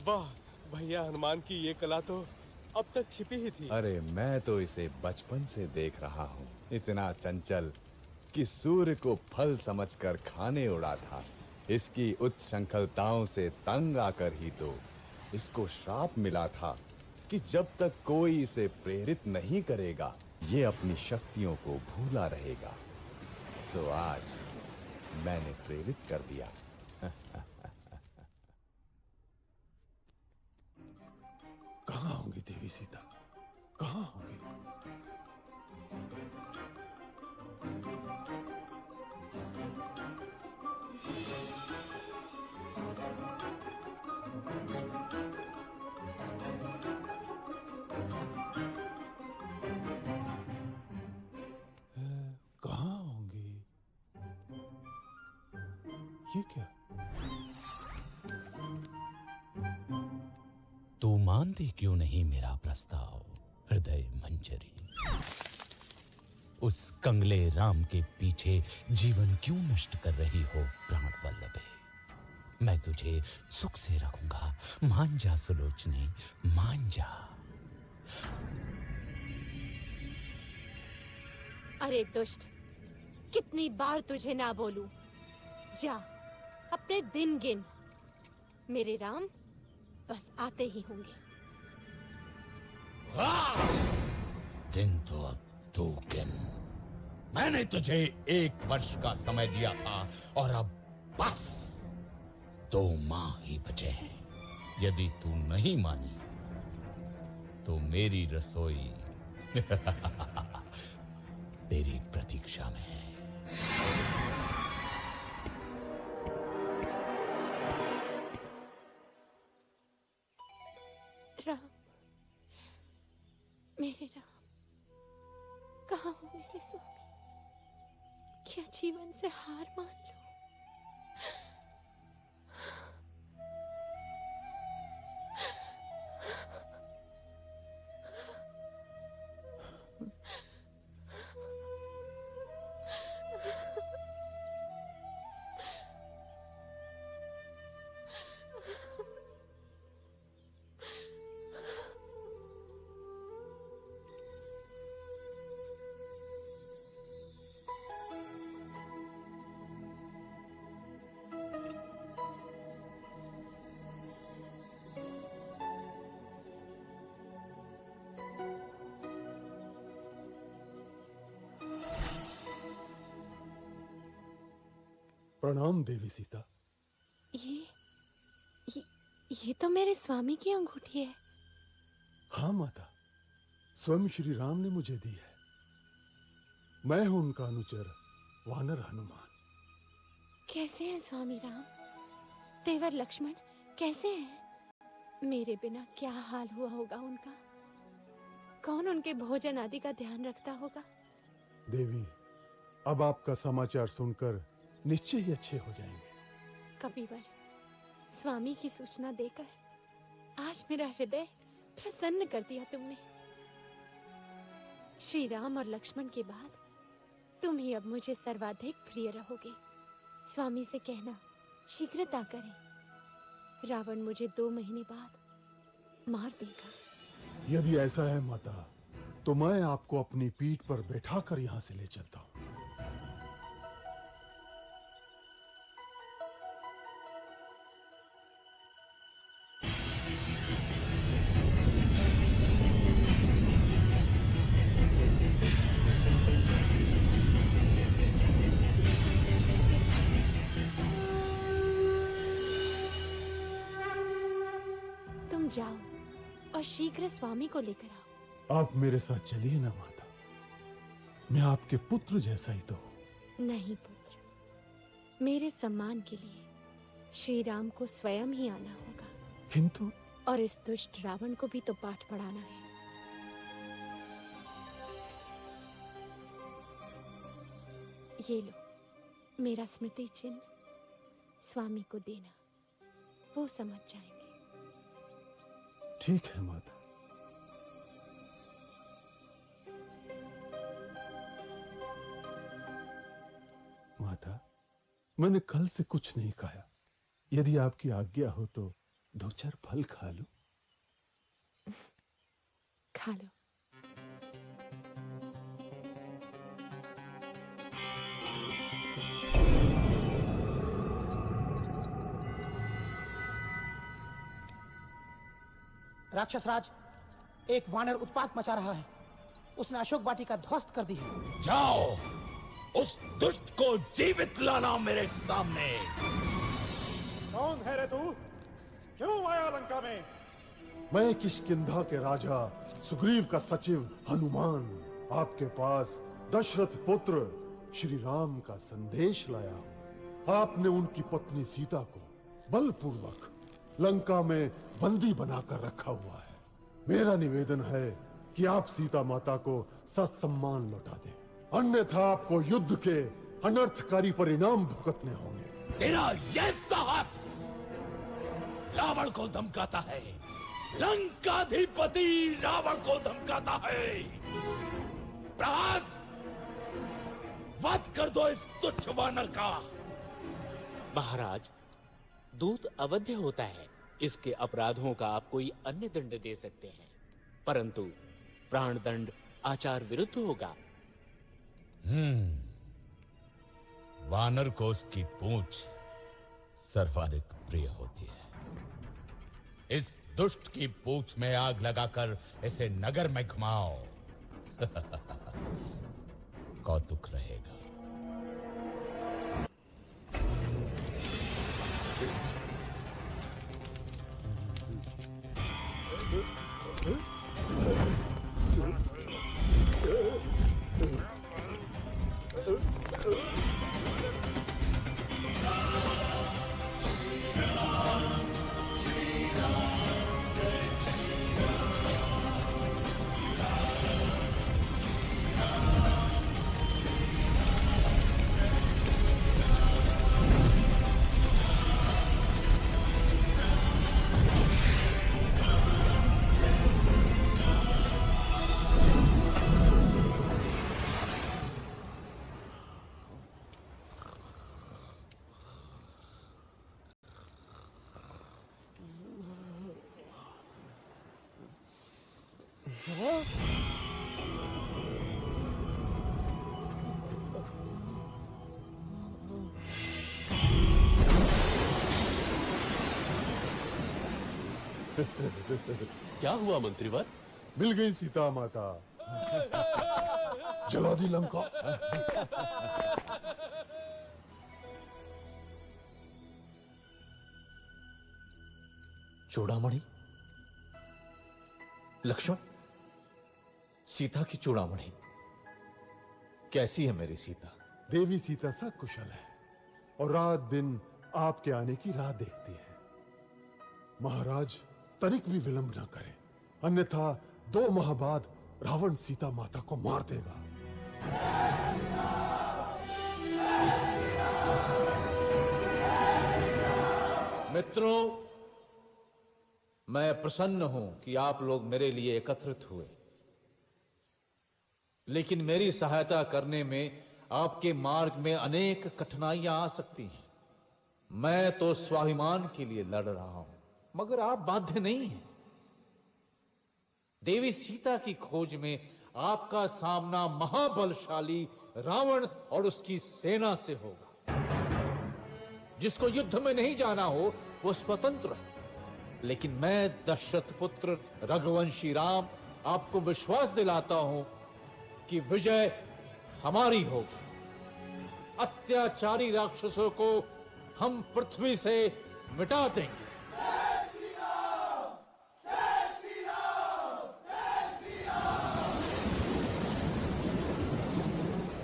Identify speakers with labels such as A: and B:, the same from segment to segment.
A: वाह भैया, हनुमान की ये कला तो अब तक छिपी ही थी।
B: अरे मैं तो इसे बचपन से देख रहा हूँ। इतना चंचल कि सूर्य को फल समझकर खाने उड़ा था। इसकी उच्छृंखलताओं से तंग आकर ही तो इसको श्राप मिला था कि जब तक कोई इसे प्रेरित नहीं करेगा, ये अपनी शक्तियों को भूला रहेगा। सो आज मैंने प्रेरित कर दिया।
C: कहाँ होंगी देवी सीता? कहाँ होंगी? कहाँ होंगी? ये क्या?
D: तू मानती क्यों नहीं मेरा प्रस्ताव, हृदय मंजरी? उस कंगले राम के पीछे जीवन क्यों नष्ट कर रही हो प्राण वल्लभे? मैं तुझे सुख से रखूंगा। मान जा सुलोचनी, मान जा।
E: अरे दुष्ट, कितनी बार तुझे ना बोलूं? जा, अपने दिन गिन। मेरे राम बस आते ही होंगे।
D: दिन तो अब तू गिन। मैंने तुझे 1 वर्ष का समय दिया था और अब बस 2 माह ही बचे हैं। यदि तू नहीं मानी तो मेरी रसोई तेरी प्रतीक्षा में है।
E: राम, मेरे राम, कहाँ हो मेरे स्वामी? क्या जीवन से हार मान लो?
C: प्रणाम देवी सीता।
E: ये तो मेरे स्वामी की अंगूठी है।
C: हाँ माता, स्वयं श्री राम ने मुझे दी है। मैं हूं उनका अनुचर वानर हनुमान।
E: कैसे हैं स्वामी राम? तेवर लक्ष्मण कैसे हैं? मेरे बिना क्या हाल हुआ होगा उनका? कौन उनके भोजन आदि का ध्यान रखता होगा?
C: देवी, अब आपका समाचार सुनकर निश्चय ही अच्छे हो जाएंगे।
E: कपिवर, स्वामी की सूचना देकर आज मेरा हृदय प्रसन्न कर दिया तुमने। श्री राम और लक्ष्मण के बाद तुम ही अब मुझे सर्वाधिक प्रिय रहोगे। स्वामी से कहना शीघ्रता करें। रावण मुझे 2 महीने बाद मार देगा।
C: यदि ऐसा है माता, तो मैं आपको अपनी पीठ पर बैठाकर यहां से ले चलता हूं।
E: तुम जाओ और शीघ्र स्वामी को लेकर आओ।
C: आप मेरे साथ चलिए ना माता। मैं आपके पुत्र जैसा ही तो हूं।
E: नहीं पुत्र, मेरे सम्मान के लिए श्री राम को स्वयं ही आना होगा,
C: किंतु
E: और इस दुष्ट रावण को भी तो पाठ पढ़ाना है। ये लो, मेरा स्मृति चिन्ह स्वामी को देना, वो समझ जाएंगे।
C: ठीक है माता। माता, मैंने कल से कुछ नहीं खाया। यदि आपकी आज्ञा हो तो दो चार फल खा लूं।
E: खा लो।
F: राक्षस राज, एक वानर उत्पात मचा रहा है। उसने अशोक वाटिका ध्वस्त कर दी है।
D: जाओ, उस दुष्ट को जीवित लाना मेरे सामने।
G: कौन है रे तू? क्यों आया लंका में?
C: मैं किष्किंधा के राजा सुग्रीव का सचिव हनुमान आपके पास दशरथ पुत्र श्री राम का संदेश लाया हूं। आपने उनकी पत्नी सीता को बलपूर्वक लंका में बंदी बनाकर रखा हुआ है। मेरा निवेदन है कि आप सीता माता को ससम्मान लौटा दें, अन्यथा आपको युद्ध के अनर्थकारी परिणाम भुगतने होंगे।
D: तेरा यह साहस रावण को धमकाता है, लंकाधिपति रावण को धमकाता है। प्रहास, वध कर दो इस तुच्छ वानर का।
H: महाराज, दूत अवध्य होता है, इसके अपराधों का आप कोई अन्य दंड दे सकते हैं, परंतु प्राण दंड आचार विरुद्ध होगा।
D: वानर को उसकी पूंछ सर्वाधिक प्रिय होती है। इस दुष्ट की पूंछ में आग लगाकर इसे नगर में घुमाओ। कौतुक रहेगा।
A: क्या हुआ मंत्रीवर?
C: मिल गई सीता माता। जला दी लंका।
I: चूड़ामणि, लक्ष्मण, सीता की चूड़ामणि कैसी है मेरी सीता?
C: देवी सीता सकुशल है और रात दिन आपके आने की राह देखती है। महाराज, तनिक भी विलंब न करें, अन्यथा 2 माह बाद रावण सीता माता को मार देगा।
I: मित्रों, मैं प्रसन्न हूं कि आप लोग मेरे लिए एकत्रित हुए, लेकिन मेरी सहायता करने में आपके मार्ग में अनेक कठिनाइयां आ सकती हैं। मैं तो स्वाभिमान के लिए लड़ रहा हूं, मगर आप बाध्य नहीं हैं। देवी सीता की खोज में आपका सामना महाबलशाली रावण और उसकी सेना से होगा। जिसको युद्ध में नहीं जाना हो वो स्वतंत्र है, लेकिन मैं दशरथ पुत्र रघुवंशी राम आपको विश्वास दिलाता हूं कि विजय हमारी होगी। अत्याचारी राक्षसों को हम पृथ्वी से मिटा देंगे।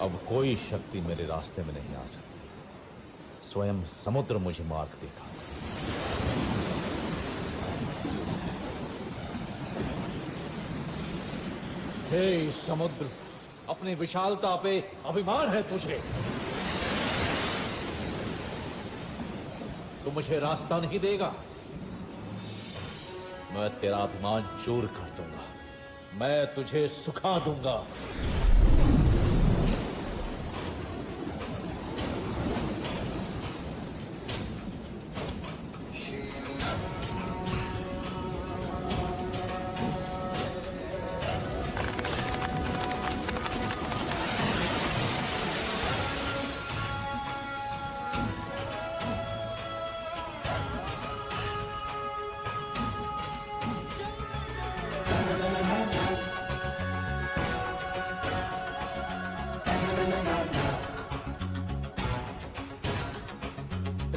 I: अब कोई शक्ति मेरे रास्ते में नहीं आ सकती। स्वयं समुद्र मुझे मार्ग देखा। हे समुद्र, अपनी विशालता पे अभिमान है तुझे। तू मुझे रास्ता नहीं देगा। मैं तेरा अभिमान चूर कर दूंगा। मैं तुझे सुखा दूंगा।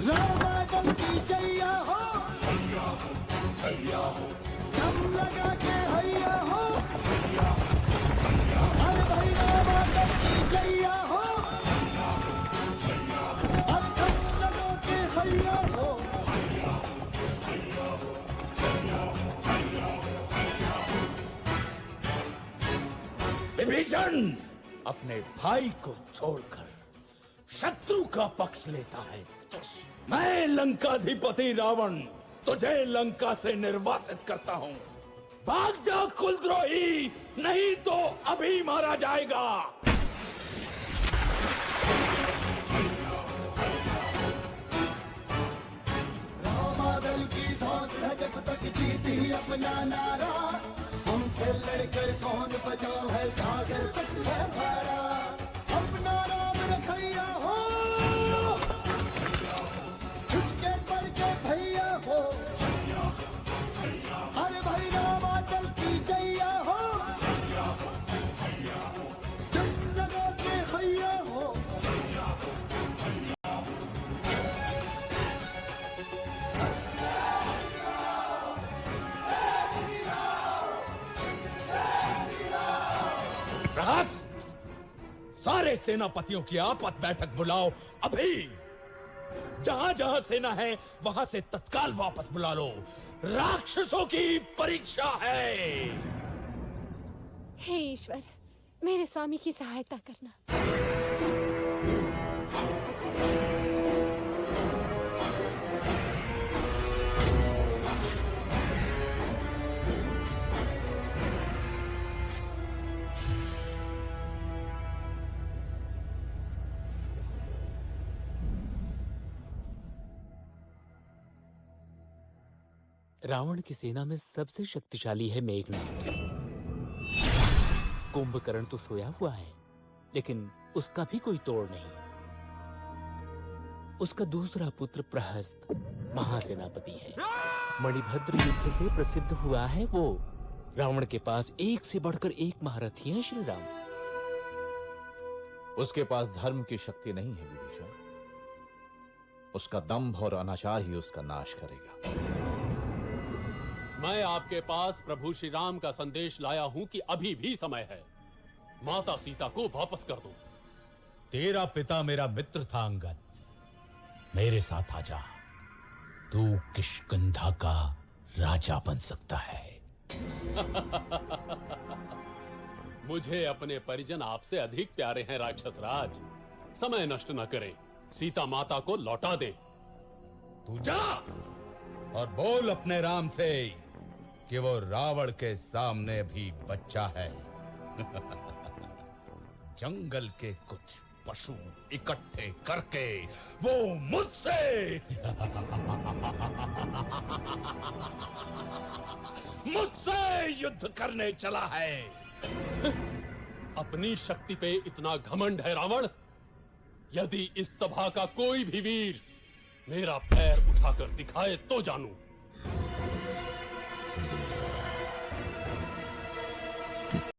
J: रामादल की जैया हो, दम लगा के हैया हो, अरे भाई रामादल की जैया हो, अरे दम लगा के हैया हो।
D: विभीषण अपने भाई को छोड़कर शत्रु का पक्ष लेता है। मैं लंकाधिपति रावण तुझे लंका से निर्वासित करता हूँ। भाग जा कुलद्रोही, नहीं तो अभी मारा जाएगा।
J: रामादल की सांस है जब तक जीती अपना नारा, हमसे लड़कर कौन बचा है सागर तक है भारा। अपना राम रखैया हो, छुटके पड़ के भैया हो, अरे भाई रामादल की जैया हो, जब लगा के भैया हो।
D: प्रहस्त, सारे सेनापतियों की आपात बैठक बुलाओ अभी। जहां जहां सेना है वहां से तत्काल वापस बुला लो। राक्षसों की परीक्षा है।
E: हे ईश्वर, मेरे स्वामी की सहायता करना।
H: रावण की सेना में सबसे शक्तिशाली है मेघनाद। कुंभकर्ण तो सोया हुआ है, लेकिन उसका भी कोई तोड़ नहीं। उसका दूसरा पुत्र प्रहस्त महासेनापति है। मणिभद्र युद्ध से प्रसिद्ध हुआ है वो। रावण के पास एक से बढ़कर एक महारथी हैं श्री राम।
I: उसके पास धर्म की शक्ति नहीं है विभीषण। उसका दंभ और अनाचार ही उसका नाश करेगा।
K: मैं आपके पास प्रभु श्री राम का संदेश लाया हूं कि अभी भी समय है। माता सीता को वापस कर दो।
D: तेरा पिता मेरा मित्र था अंगद। मेरे साथ आजा, तू किष्किंधा का राजा बन सकता है।
K: मुझे अपने परिजन आपसे अधिक प्यारे हैं राक्षस राज। समय नष्ट न करें, सीता माता को लौटा दे।
D: तू जा और बोल अपने राम से कि वो रावण के सामने भी बच्चा है। जंगल के कुछ पशु इकट्ठे करके वो मुझसे युद्ध करने चला है।
K: अपनी शक्ति पे इतना घमंड है रावण। यदि इस सभा का कोई भी वीर मेरा पैर उठाकर दिखाए तो जानू।